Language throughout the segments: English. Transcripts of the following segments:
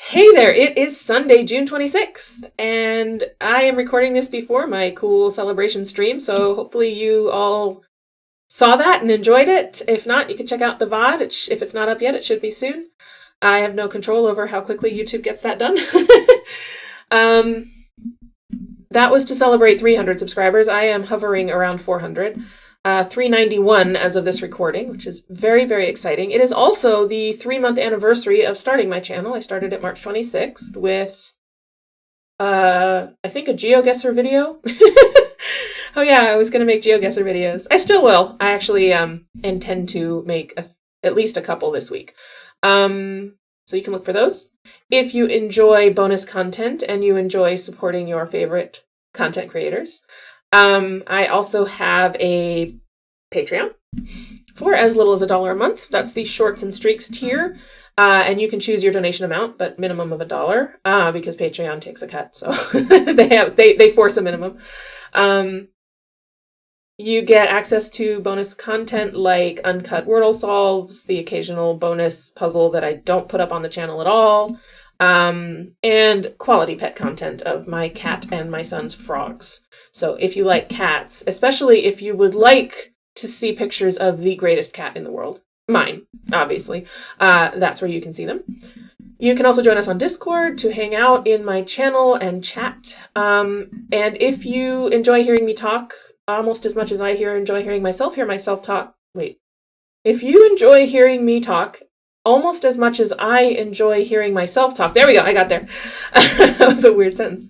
Hey there, it is Sunday, June 26th, and I am recording this before my cool celebration stream, so hopefully you all saw that and enjoyed it. If not, you can check out the VOD. If it's not up yet, it should be soon. I have no control over how quickly YouTube gets that done. um, that was to celebrate 300 subscribers. I am hovering around 400. 391 as of this recording, which is very, very exciting. It is also the 3-month anniversary of starting my channel. I started it March 26th with, I think a GeoGuessr video. Oh yeah, I was going to make GeoGuessr videos. I still will. I actually intend to make at least a couple this week. So you can look for those. If you enjoy bonus content and you enjoy supporting your favorite content creators, I also have a Patreon for as little as $1 a month. That's the Shorts and Streaks tier. And you can choose your donation amount, but minimum of $1, because Patreon takes a cut. So they force a minimum. You get access to bonus content like uncut Wordle solves, the occasional bonus puzzle that I don't put up on the channel at all, and quality pet content of my cat and my son's frogs. So if you like cats, especially if you would like to see pictures of the greatest cat in the world, mine, obviously, that's where you can see them. You can also join us on Discord to hang out in my channel and chat. And if you enjoy hearing me talk almost as much as I enjoy hearing myself talk, if you enjoy hearing me talk almost as much as I enjoy hearing myself talk. There we go. I got there. That was a weird sentence.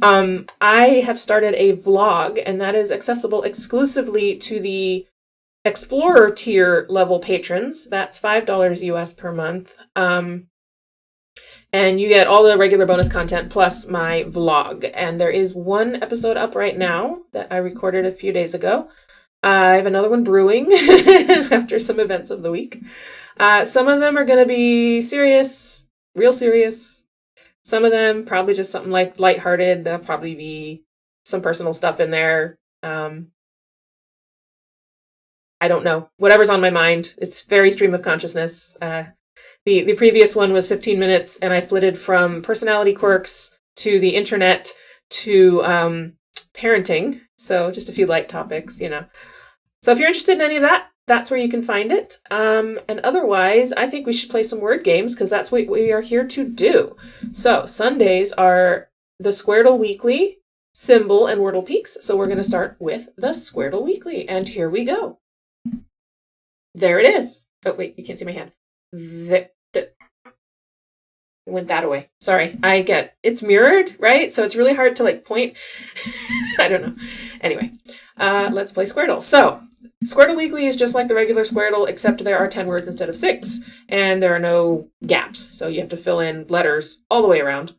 I have started a vlog, and that is accessible exclusively to the Explorer tier level patrons. That's $5 US per month. And you get all the regular bonus content plus my vlog. And there is one episode up right now that I recorded a few days ago. I have another one brewing after some events of the week. Some of them are going to be serious, real serious. Some of them probably just something like lighthearted. There'll probably be some personal stuff in there. I don't know. Whatever's on my mind. It's very stream of consciousness. The previous one was 15 minutes, and I flitted from personality quirks to the internet to parenting. So just a few light topics, you know. So if you're interested in any of that, that's where you can find it. And otherwise, I think we should play some word games because that's what we are here to do. So Sundays are the Squardle Weekly, Symble, and Wordle Peaks. So we're going to start with the Squardle Weekly. And here we go. There it is. Oh, wait, you can't see my hand. It went that away. Sorry, it's mirrored, right? So it's really hard to point. I don't know. Anyway, let's play Squardle. So Squardle Weekly is just like the regular Squardle, except there are 10 words instead of 6, and there are no gaps. So you have to fill in letters all the way around.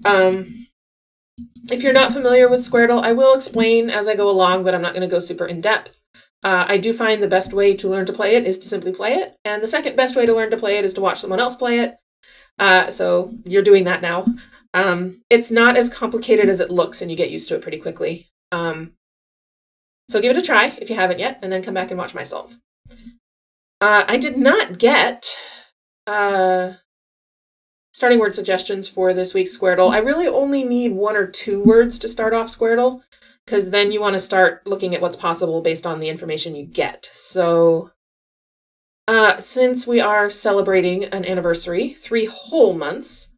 If you're not familiar with Squardle, I will explain as I go along, but I'm not going to go super in depth. I do find the best way to learn to play it is to simply play it. And the second best way to learn to play it is to watch someone else play it. So you're doing that now. It's not as complicated as it looks, and you get used to it pretty quickly. So give it a try if you haven't yet, and then come back and watch myself. I did not get starting word suggestions for this week's Squardle. I really only need 1 or 2 words to start off Squardle, because then you want to start looking at what's possible based on the information you get. So since we are celebrating an anniversary, 3 whole months,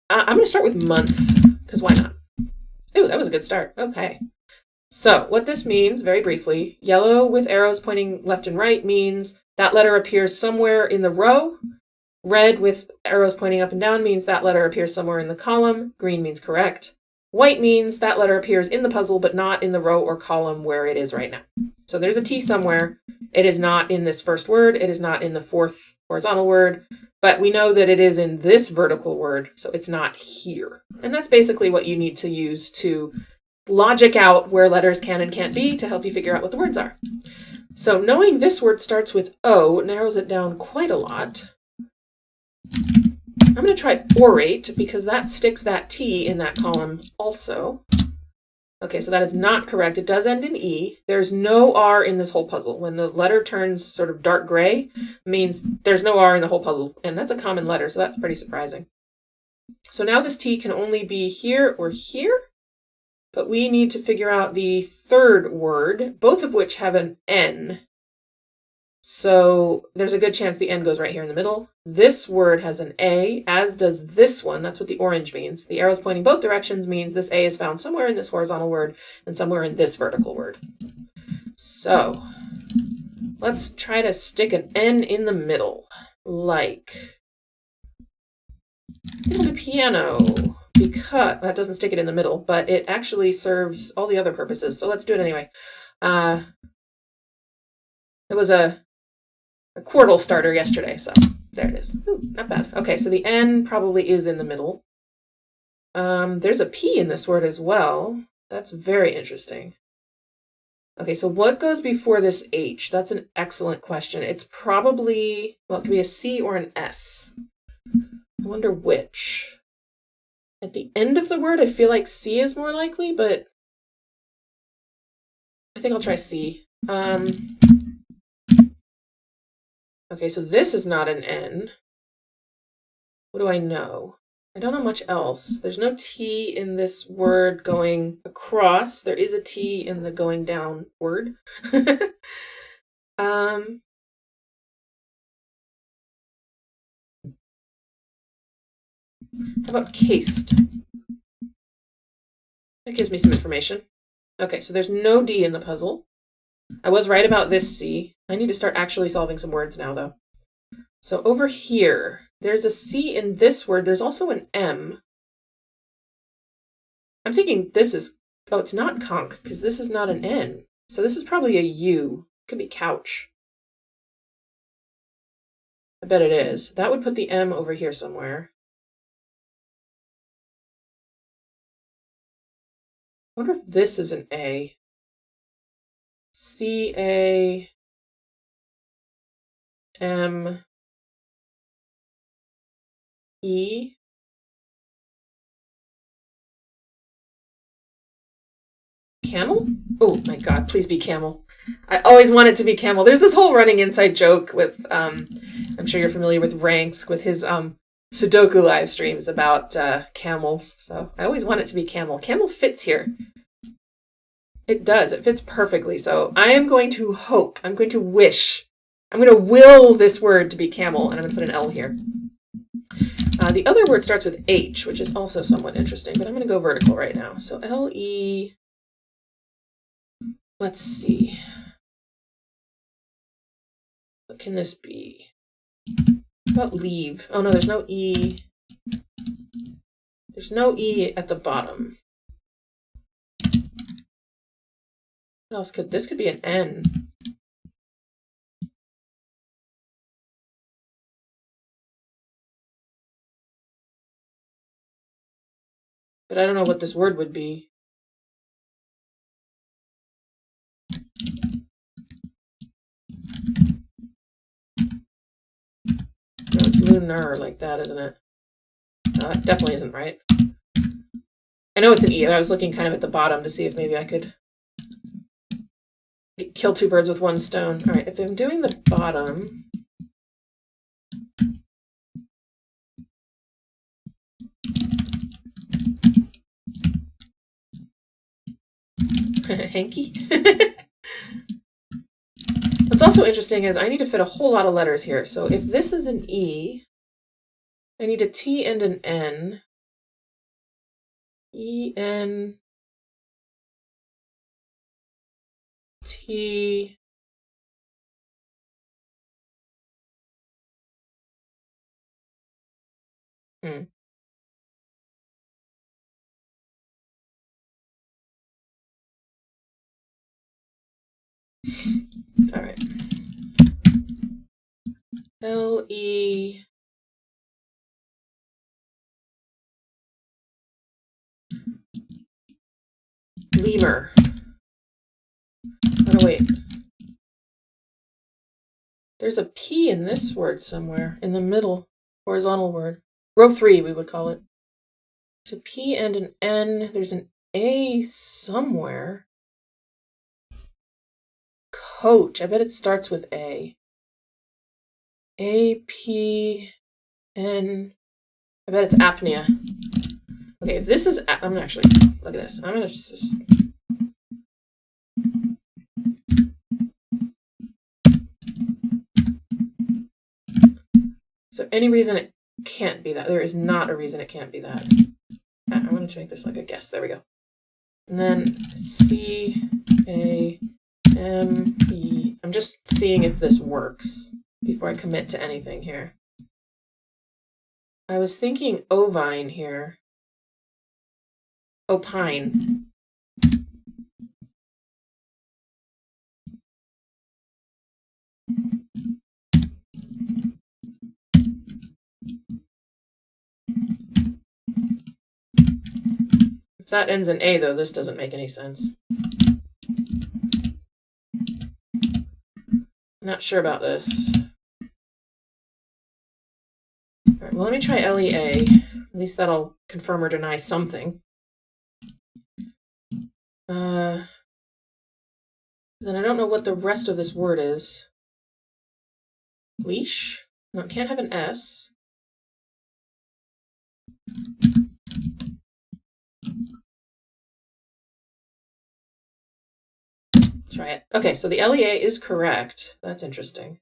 I'm going to start with month, because why not? Ooh, that was a good start. Okay. So what this means, very briefly, yellow with arrows pointing left and right means that letter appears somewhere in the row. Red with arrows pointing up and down means that letter appears somewhere in the column. Green means correct. White means that letter appears in the puzzle, but not in the row or column where it is right now. So there's a T somewhere. It is not in this first word. It is not in the 4th horizontal word, but we know that it is in this vertical word, so it's not here. And that's basically what you need to use to logic out where letters can and can't be to help you figure out what the words are. So knowing this word starts with O narrows it down quite a lot. I'm going to try orate because that sticks that T in that column also. Okay, so that is not correct. It does end in E. There's no R in this whole puzzle. When the letter turns sort of dark gray, means there's no R in the whole puzzle. And that's a common letter, so that's pretty surprising. So now this T can only be here or here, but we need to figure out the third word, both of which have an N. So there's a good chance the N goes right here in the middle. This word has an A, as does this one. That's what the orange means. The arrows pointing both directions means this A is found somewhere in this horizontal word and somewhere in this vertical word. So let's try to stick an N in the middle, like a piano, because that doesn't stick it in the middle, but it actually serves all the other purposes. So let's do it anyway. It was a quordle starter yesterday, so there it is. Ooh, not bad. Okay, so the N probably is in the middle. There's a P in this word as well. That's very interesting. Okay, so what goes before this H? That's an excellent question. It's probably, well, it could be a C or an S. I wonder which. At the end of the word, I feel like C is more likely, but I think I'll try C. Okay, so this is not an N. What do I know? I don't know much else. There's no T in this word going across. There is a T in the going down word. How about cased? That gives me some information. Okay, so there's no D in the puzzle. I was right about this C. I need to start actually solving some words now, though. So over here, there's a C in this word. There's also an M. I'm thinking this is, oh, it's not conch, because this is not an N. So this is probably a U. It could be couch. I bet it is. That would put the M over here somewhere. I wonder if this is an A. C-A-M-E. Camel? Oh my god, please be camel. I always want it to be camel. There's this whole running inside joke with, I'm sure you're familiar with Ranks, with his Sudoku live streams about camels. So I always want it to be camel. Camel fits here. It does. It fits perfectly. So I am going to hope, I'm going to wish, I'm going to will this word to be camel, and I'm going to put an L here. The other word starts with H, which is also somewhat interesting, but I'm going to go vertical right now. So L-E, let's see. What can this be? How about leave? Oh no, there's no E. There's no E at the bottom. What else could, this could be an N. But I don't know what this word would be. No, it's lunar like that, isn't it? No, it definitely isn't right. I know it's an E. I was looking kind of at the bottom to see if maybe I could kill two birds with one stone. All right, if I'm doing the bottom, hanky. What's also interesting is I need to fit a whole lot of letters here. So if this is an E, I need a T and an N. E-N, T, All right. L-E, lemur. Oh, wait. There's a P in this word somewhere, in the middle, horizontal word. Row 3, we would call it. There's a P and an N. There's an A somewhere. Coach. I bet it starts with A. A-P-N. I bet it's apnea. Okay, if this is, I'm gonna actually, look at this. I'm gonna just so any reason it can't be that. There is not a reason it can't be that. I wanted to make this like a guess. There we go. And then CAME. I'm just seeing if this works before I commit to anything here. I was thinking ovine here. Opine. If that ends in A, though, this doesn't make any sense. I'm not sure about this. All right, well, let me try LEA. At least that'll confirm or deny something. Then I don't know what the rest of this word is. Leash? No, it can't have an S. Try it. Okay, so the LEA is correct. That's interesting.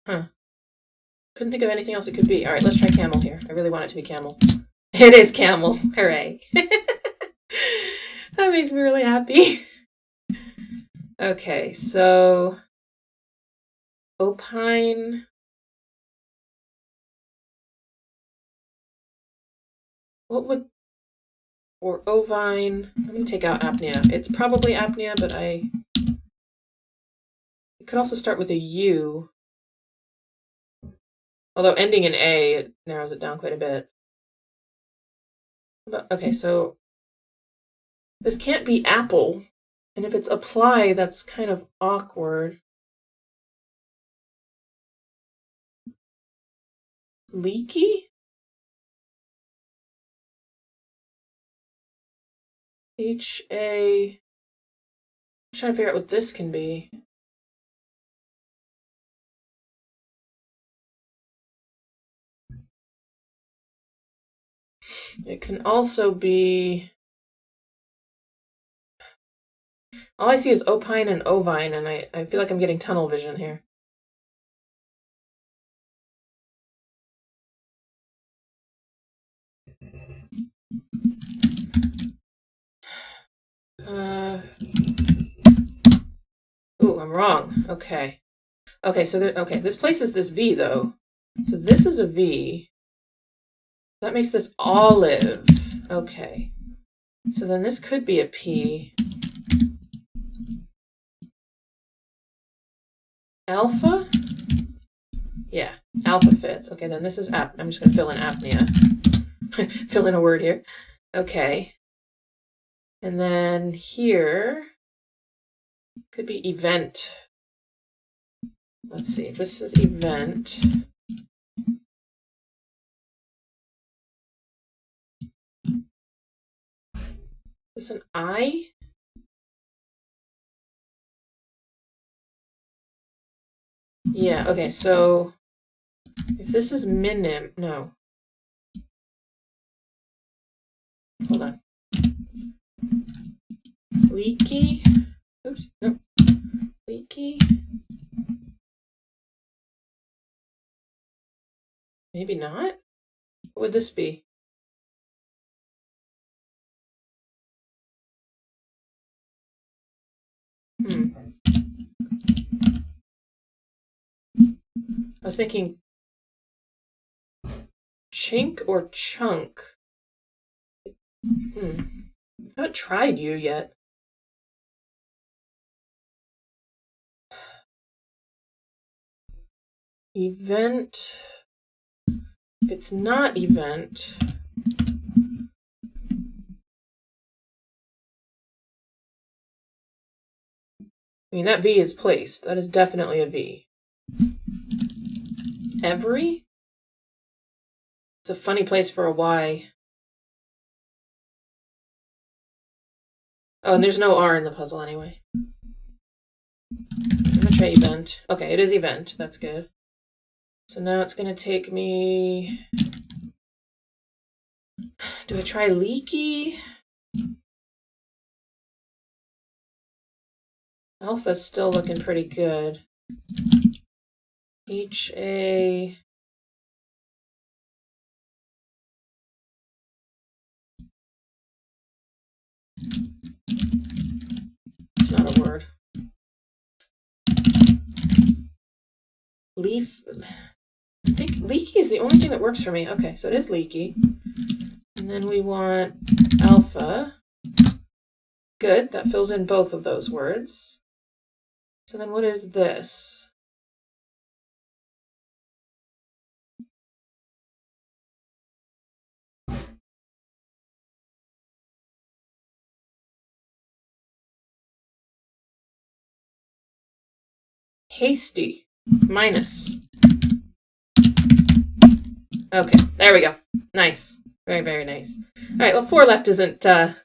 Huh. Couldn't think of anything else it could be. All right, let's try camel here. I really want it to be camel. It is camel. Hooray. That makes me really happy. Okay, so opine. What would, or ovine? I'm going to take out apnea. It's probably apnea, but it could also start with a U. Although ending in A, it narrows it down quite a bit. But, okay, so this can't be apple. And if it's apply, that's kind of awkward. Leaky? H-A... I'm trying to figure out what this can be. It can also be... All I see is opine and ovine, and I feel like I'm getting tunnel vision here. Ooh, I'm wrong. Okay. Okay, so okay, this places this V, though. So this is a V. That makes this olive. Okay. So then this could be a P. Alpha? Yeah, alpha fits. Okay, then this is I'm just going to fill in apnea. Fill in a word here. Okay. And then here could be event. Let's see, if this is event. Is this an I? Yeah, okay, so if this is minim, no. Hold on. Leaky? Oops, no. Leaky? Maybe not? What would this be? I was thinking chink or chunk. I haven't tried you yet. Event. If it's not event. I mean, that V is placed. That is definitely a V. Every? It's a funny place for a Y. Oh, and there's no R in the puzzle anyway. I'm gonna try event. Okay, it is event. That's good. So now it's going to take me... Do I try leaky? Alpha's still looking pretty good. HA... It's not a word. Leaf... I think leaky is the only thing that works for me. Okay, so it is leaky. And then we want alpha. Good, that fills in both of those words. So then what is this? Hasty. Minus. Okay, there we go. Nice. Very, very nice. All right, well, 4 left isn't an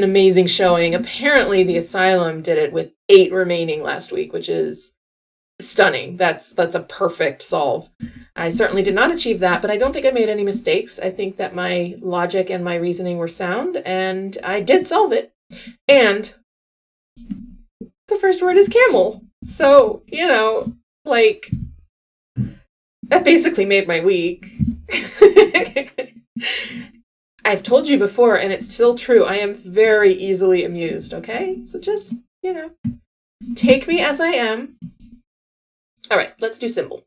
amazing showing. Apparently, the Asylum did it with 8 remaining last week, which is stunning. That's a perfect solve. I certainly did not achieve that, but I don't think I made any mistakes. I think that my logic and my reasoning were sound, and I did solve it. And the first word is camel. So, you know, like, that basically made my week. I've told you before, and it's still true, I am very easily amused, okay? So just, you know, take me as I am. All right, let's do Symble.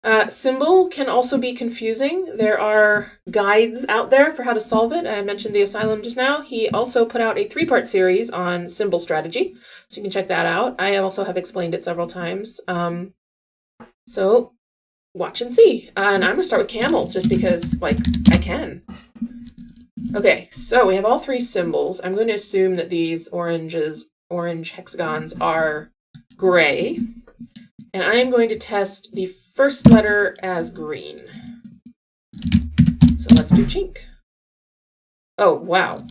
Symble can also be confusing. There are guides out there for how to solve it. I mentioned the Asylum just now. He also put out a 3-part series on Symble strategy, so you can check that out. I also have explained it several times. So watch and see. And I'm going to start with camel, just because, like, I can. Okay, so we have all 3 symbols. I'm going to assume that these orange hexagons are gray. And I am going to test the first letter as green. So let's do chink. Oh, wow.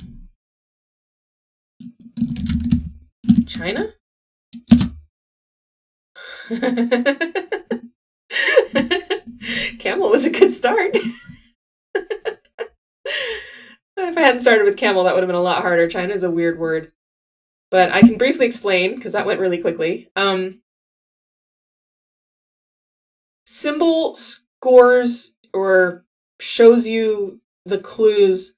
China? Camel was a good start. If I hadn't started with camel, that would have been a lot harder. China is a weird word. But I can briefly explain, because that went really quickly. Symble scores or shows you the clues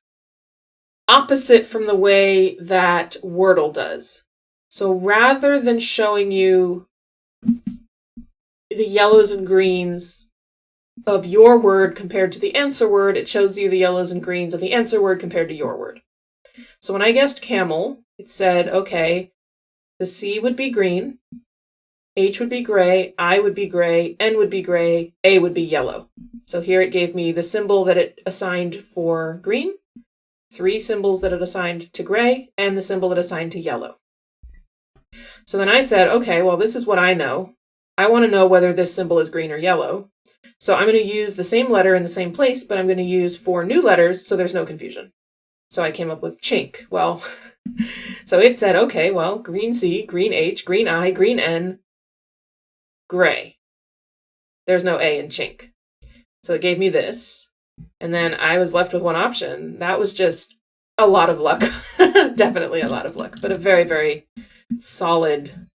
opposite from the way that Wordle does. So rather than showing you the yellows and greens of your word compared to the answer word, it shows you the yellows and greens of the answer word compared to your word. So when I guessed camel, it said, okay, the C would be green, H would be gray, I would be gray, N would be gray, A would be yellow. So here it gave me the symbol that it assigned for green, 3 symbols that it assigned to gray, and the symbol it assigned to yellow. So then I said, okay, well, this is what I know. I want to know whether this symbol is green or yellow. So I'm going to use the same letter in the same place, but I'm going to use 4 new letters so there's no confusion. So I came up with chink. Well, so it said, okay, well, green C, green H, green I, green N, gray. There's no A in chink. So it gave me this. And then I was left with one option. That was just a lot of luck. Definitely a lot of luck, but a very, very solid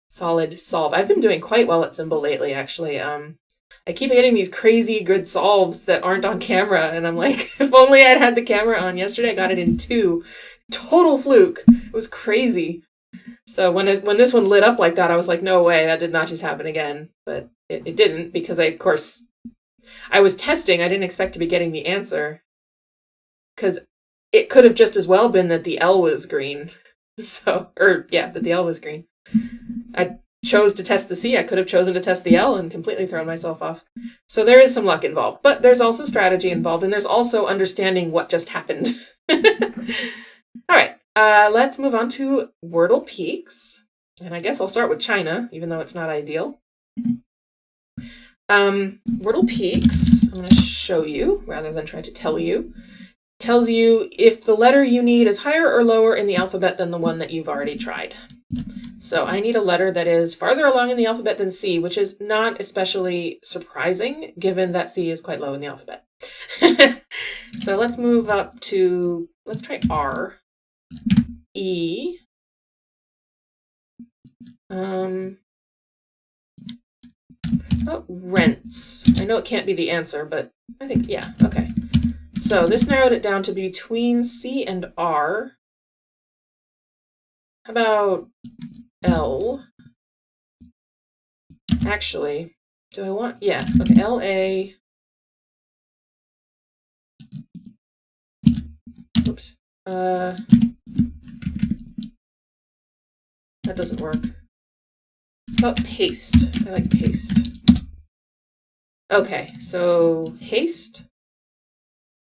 solve. I've been doing quite well at Symble lately, actually. I keep getting these crazy good solves that aren't on camera, and I'm like, if only I'd had the camera on. Yesterday I got it in 2. Total fluke. It was crazy. So when this one lit up like that, I was like, no way, that did not just happen again. But it didn't, because of course, I was testing. I didn't expect to be getting the answer. Because it could have just as well been that the L was green. That the L was green. I chose to test the C. I could have chosen to test the L and completely thrown myself off. So there is some luck involved. But there's also strategy involved, and there's also understanding what just happened. All right. Let's move on to Wordle Peaks. And I guess I'll start with China, even though it's not ideal. Wordle Peaks, I'm going to show you rather than try to tell you. Tells you if the letter you need is higher or lower in the alphabet than the one that you've already tried. So I need a letter that is farther along in the alphabet than C, which is not especially surprising given that C is quite low in the alphabet. So let's move up to, let's try R. E. Oh, rents. I know it can't be the answer, but I think, yeah, okay. So this narrowed it down to between C and R. How about L? Actually, do I want, yeah, okay, L-A. Oops. That doesn't work. How about paste? I like paste. Okay, so haste.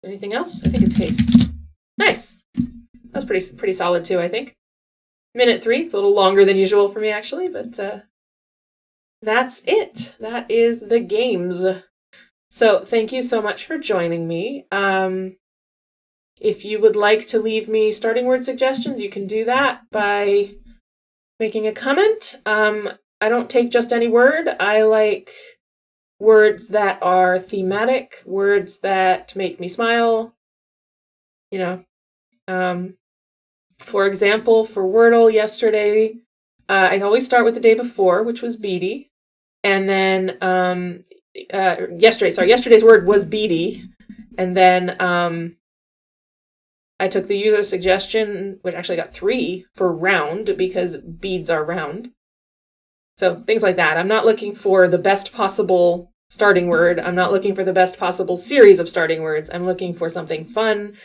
Anything else? I think it's haste. Nice. That's pretty solid too, I think. Minute 3. It's a little longer than usual for me actually, but that's it. That is the games. So thank you so much for joining me. If you would like to leave me starting word suggestions, you can do that by making a comment. I don't take just any word. I like words that are thematic, words that make me smile, you know. For example, for Wordle yesterday, I always start with the day before, which was beady. And then yesterday's word was beady. And then I took the user suggestion, which actually got 3 for round because beads are round. So things like that. I'm not looking for the best possible starting word. I'm not looking for the best possible series of starting words. I'm looking for something fun.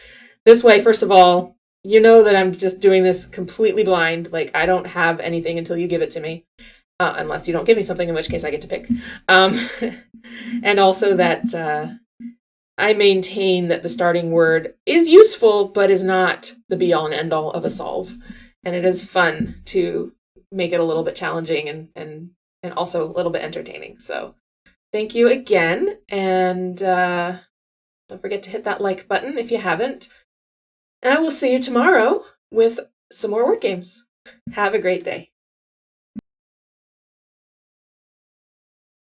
This way, first of all, you know that I'm just doing this completely blind. Like, I don't have anything until you give it to me. Unless you don't give me something, in which case I get to pick. And also that I maintain that the starting word is useful, but is not the be-all and end-all of a solve. And it is fun to make it a little bit challenging and also a little bit entertaining. So thank you again. And don't forget to hit that like button if you haven't. And I will see you tomorrow with some more word games. Have a great day.